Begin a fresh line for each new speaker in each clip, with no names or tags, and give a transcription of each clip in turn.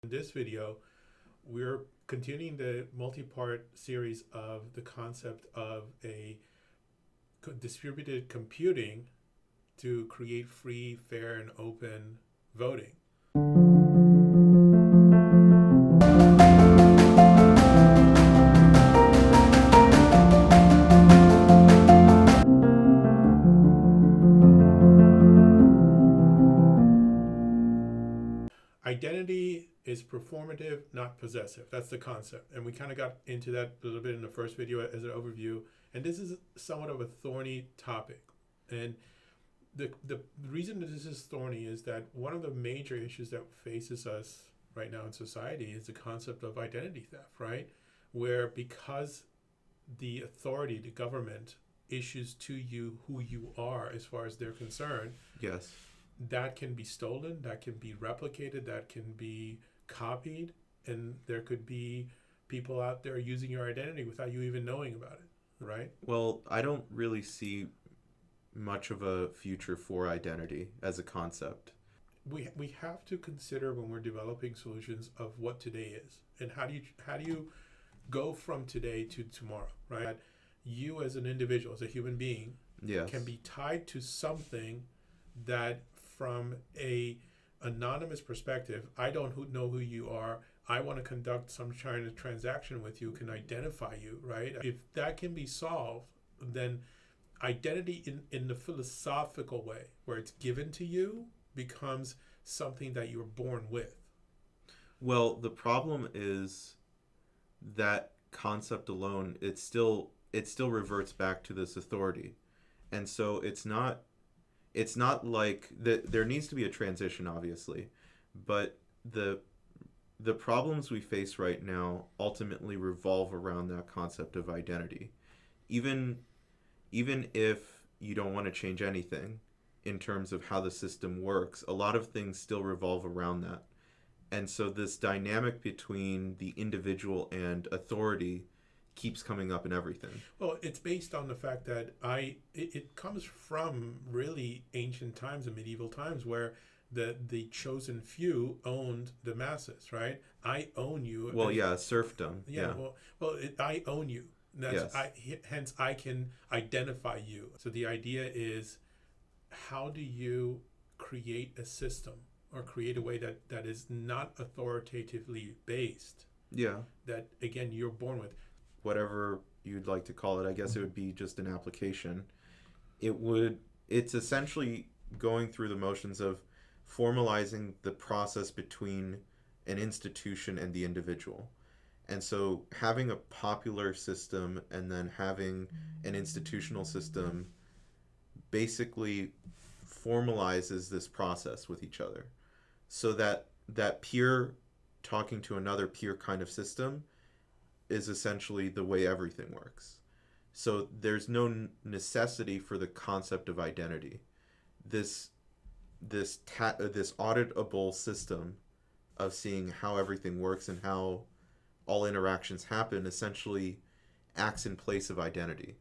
In this video, we're continuing the multi-part series of the concept of a distributed computing to create free, fair, and open voting. Identity is performative, not possessive. That's the concept. And we kind of got into that a little bit in the first video as an overview. And this is somewhat of a thorny topic. And the reason that this is thorny is that one of the major issues that faces us right now in society is the concept of identity theft, right? Where because the authority, the government, issues to you who you are as far as they're concerned,
Yes.
that can be stolen, that can be replicated, that can be copied, and there could be people out there using your identity without you even knowing about it, right?
Well, I don't really see much of a future for identity as a concept.
We have to consider when we're developing solutions of what today is and how do you go from today to tomorrow, right? That you as an individual, as a human being,
Yes.
can be tied to something that from a anonymous perspective, I don't know who you are. I want to conduct some kind of transaction with you, can identify you, right? If that can be solved, then identity in the philosophical way, where it's given to you, becomes something that you're born with.
Well, the problem is that concept alone, it still reverts back to this authority. And so it's not like there needs to be a transition, obviously, but the problems we face right now ultimately revolve around that concept of identity. Even if you don't want to change anything in terms of how the system works, a lot of things still revolve around that. And so this dynamic between the individual and authority keeps coming up in everything.
Well, it's based on the fact that it comes from really ancient times and medieval times where the chosen few owned the masses, right? I own you.
Well, yeah, serfdom.
Yeah. I own you.
Yes.
Hence I can identify you. So the idea is, how do you create a system or create a way that is not authoritatively based?
Yeah.
That again you're born with.
Whatever you'd like to call it, I guess it would be just an application. It's essentially going through the motions of formalizing the process between an institution and the individual. And so having a popular system and then having an institutional system basically formalizes this process with each other, so that peer talking to another peer kind of system is essentially the way everything works. So there's no necessity for the concept of identity. This auditable system of seeing how everything works and how all interactions happen essentially acts in place of identity.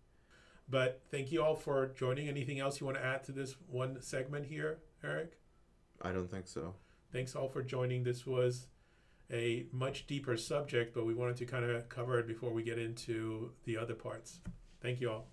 But thank you all for joining. Anything else you want to add to this one segment here, Eric?
I don't think so.
Thanks all for joining. This was a much deeper subject, but we wanted to kind of cover it before we get into the other parts. Thank you all.